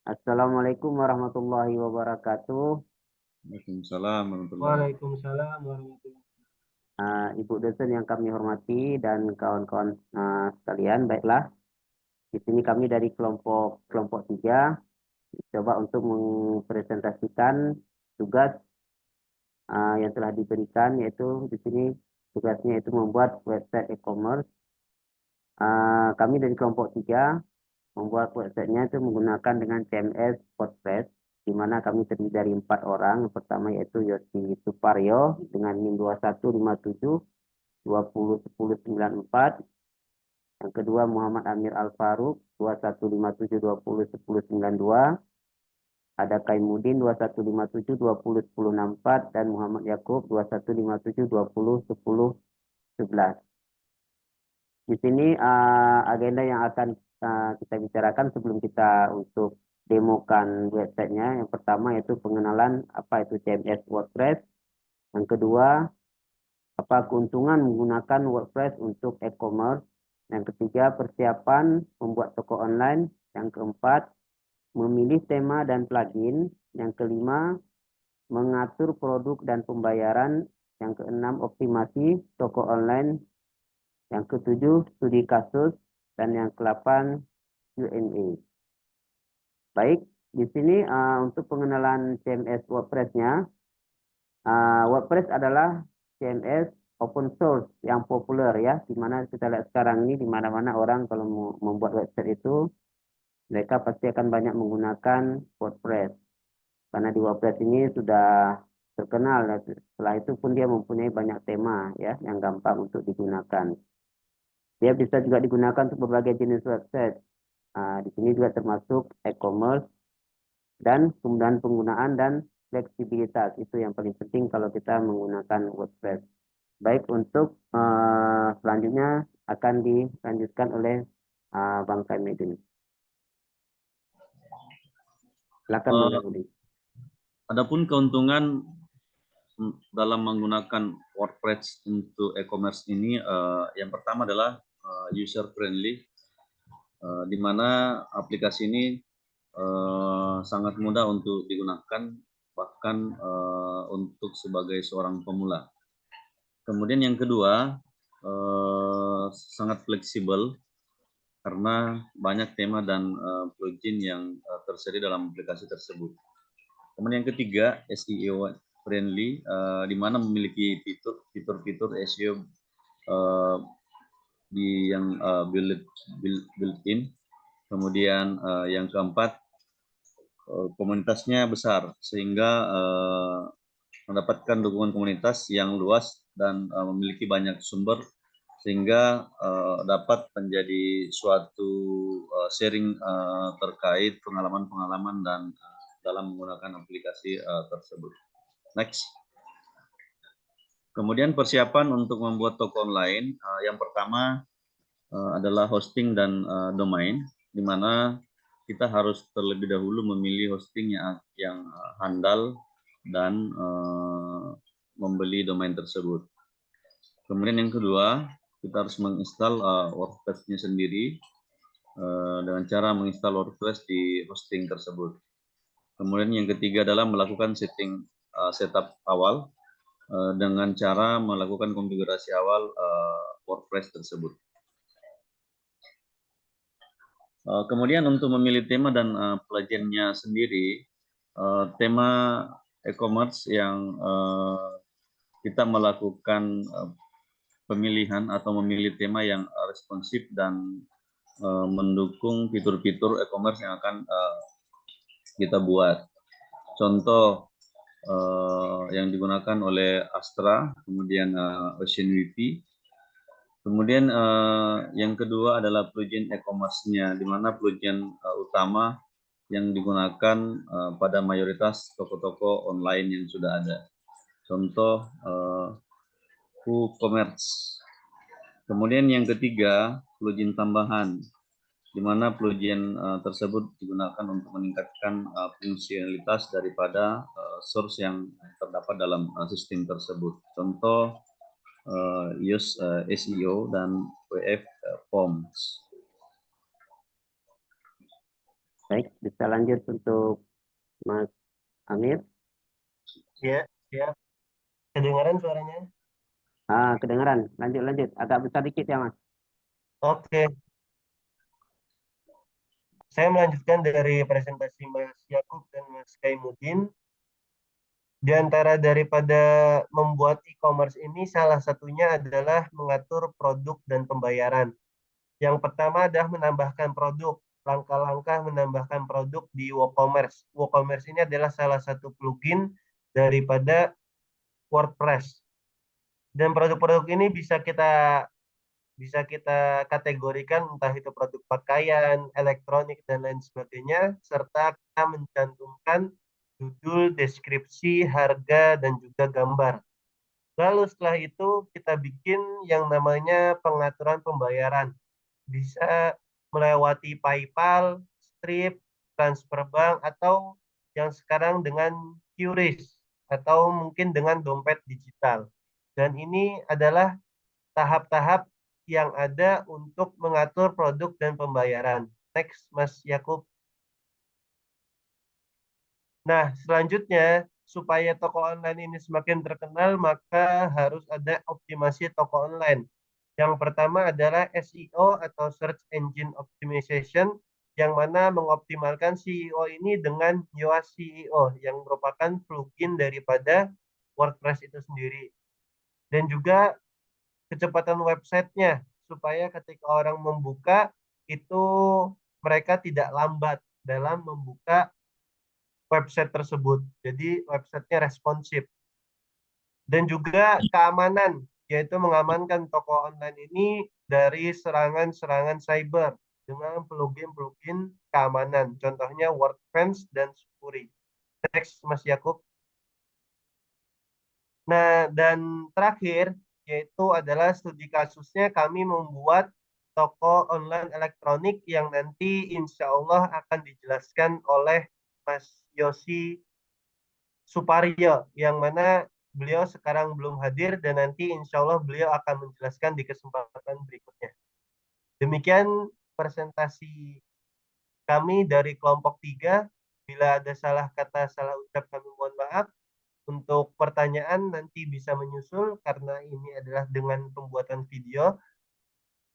Assalamualaikum warahmatullahi wabarakatuh. Waalaikumsalam warahmatullahi wabarakatuh. Waalaikumsalam warahmatullahi Ibu dosen yang kami hormati dan kawan-kawan sekalian, baiklah. Di sini kami dari kelompok 3 coba untuk mempresentasikan tugas yang telah diberikan, yaitu di sini tugasnya itu membuat website e-commerce. Kami dari kelompok 3 membuat websitenya itu menggunakan dengan CMS WordPress, di mana kami terdiri dari 4 orang. Yang pertama yaitu Yosi Suparyo dengan NIM 2157 201094. Yang kedua Muhammad Amir Al-Faruq 2157201092. Ada Kaimudin 2157 201064 dan Muhammad Yakub 2157 201011. Di sini agenda yang akan kita bicarakan sebelum kita untuk demokan websitenya. Yang pertama yaitu pengenalan apa itu CMS WordPress. Yang kedua, apa keuntungan menggunakan WordPress untuk e-commerce. Yang ketiga, persiapan membuat toko online. Yang keempat, memilih tema dan plugin. Yang kelima, mengatur produk dan pembayaran. Yang keenam, optimasi toko online. Yang ketujuh, studi kasus. Dan yang ke-8, Q&A. Baik, di sini untuk pengenalan CMS WordPress-nya. WordPress adalah CMS open source yang populer ya, di mana kita lihat sekarang ini di mana-mana orang kalau mau membuat website itu mereka pasti akan banyak menggunakan WordPress. Karena di WordPress ini sudah terkenal, ya. Setelah itu pun dia mempunyai banyak tema ya yang gampang untuk digunakan. Dia bisa juga digunakan untuk berbagai jenis website. Di sini juga termasuk e-commerce dan kemudahan penggunaan dan fleksibilitas. Itu yang paling penting kalau kita menggunakan WordPress. Baik, untuk selanjutnya akan dilanjutkan oleh Bang Kaimudin. Silakan Bang Kaimudin. Adapun keuntungan dalam menggunakan WordPress untuk e-commerce ini, yang pertama adalah user friendly, di mana aplikasi ini sangat mudah untuk digunakan, bahkan untuk sebagai seorang pemula. Kemudian yang kedua, sangat fleksibel karena banyak tema dan plugin yang tersedia dalam aplikasi tersebut. Kemudian yang ketiga, SEO friendly, di mana memiliki fitur-fitur SEO yang built-in. Kemudian yang keempat, komunitasnya besar sehingga mendapatkan dukungan komunitas yang luas dan memiliki banyak sumber sehingga dapat menjadi suatu sharing terkait pengalaman-pengalaman dan dalam menggunakan aplikasi tersebut. Next. Kemudian persiapan untuk membuat toko online, yang pertama adalah hosting dan domain, di mana kita harus terlebih dahulu memilih hosting yang handal dan membeli domain tersebut. Kemudian yang kedua, kita harus menginstal WordPress-nya sendiri dengan cara menginstal WordPress di hosting tersebut. Kemudian yang ketiga adalah melakukan setup awal dengan cara melakukan konfigurasi awal WordPress tersebut. Kemudian untuk memilih tema dan plugin-nya sendiri, tema e-commerce yang kita melakukan pemilihan atau memilih tema yang responsif dan mendukung fitur-fitur e-commerce yang akan kita buat. Contoh yang digunakan oleh Astra, kemudian OceanWP. Kemudian yang kedua adalah plugin e-commerce-nya, di mana plugin utama yang digunakan pada mayoritas toko-toko online yang sudah ada. Contoh WooCommerce. Kemudian yang ketiga, plugin tambahan, di mana plugin tersebut digunakan untuk meningkatkan fungsionalitas daripada source yang terdapat dalam sistem tersebut. Contoh use SEO dan WF Forms. Baik, bisa lanjut untuk Mas Amir. Ya, siap. Kedengaran suaranya? Kedengaran. Lanjut, lanjut. Agak besar dikit ya, Mas. Oke, saya melanjutkan dari presentasi Mas Yakub dan Mas Kaimudin. Di antara daripada membuat e-commerce ini, salah satunya adalah mengatur produk dan pembayaran. Yang pertama adalah menambahkan produk. Langkah-langkah menambahkan produk di WooCommerce. WooCommerce ini adalah salah satu plugin daripada WordPress. Dan produk-produk ini bisa kita kategorikan entah itu produk pakaian, elektronik, dan lain sebagainya, serta kita mencantumkan judul, deskripsi, harga, dan juga gambar. Lalu setelah itu kita bikin yang namanya pengaturan pembayaran. Bisa melewati PayPal, Stripe, transfer bank, atau yang sekarang dengan QRIS, atau mungkin dengan dompet digital. Dan ini adalah tahap-tahap yang ada untuk mengatur produk dan pembayaran. Next, Mas Yakub. Nah, selanjutnya, supaya toko online ini semakin terkenal, maka harus ada optimasi toko online. Yang pertama adalah SEO atau Search Engine Optimization, yang mana mengoptimalkan SEO ini dengan Yoast SEO, yang merupakan plugin daripada WordPress itu sendiri. Dan juga kecepatan websitenya, supaya ketika orang membuka, itu mereka tidak lambat dalam membuka website tersebut. Jadi websitenya responsif. Dan juga keamanan, yaitu mengamankan toko online ini dari serangan-serangan cyber dengan plugin-plugin keamanan. Contohnya WordFence dan Sukuri. Next, Mas Yakub. Nah, dan terakhir, yaitu adalah studi kasusnya kami membuat toko online elektronik yang nanti insya Allah akan dijelaskan oleh Mas Yosi Suparyo, yang mana beliau sekarang belum hadir dan nanti insya Allah beliau akan menjelaskan di kesempatan berikutnya. Demikian presentasi kami dari kelompok 3. Bila ada salah kata, salah ucap, kami mohon maaf. Untuk pertanyaan nanti bisa menyusul karena ini adalah dengan pembuatan video.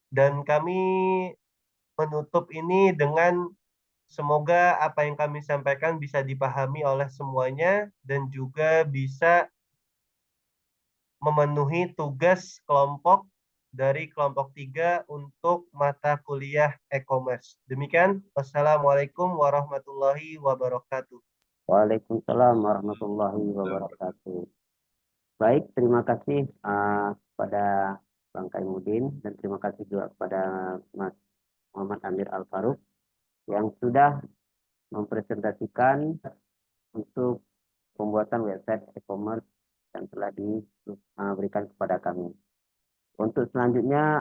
Dan kami menutup ini dengan semoga apa yang kami sampaikan bisa dipahami oleh semuanya dan juga bisa memenuhi tugas kelompok dari kelompok 3 untuk mata kuliah e-commerce. Demikian, wassalamualaikum warahmatullahi wabarakatuh. Waalaikumsalam warahmatullahi wabarakatuh. Baik, terima kasih kepada Bang Kaimudin dan terima kasih juga kepada Mas Muhammad Amir Al-Faruq yang sudah mempresentasikan untuk pembuatan website e-commerce yang telah diberikan kepada kami. Untuk selanjutnya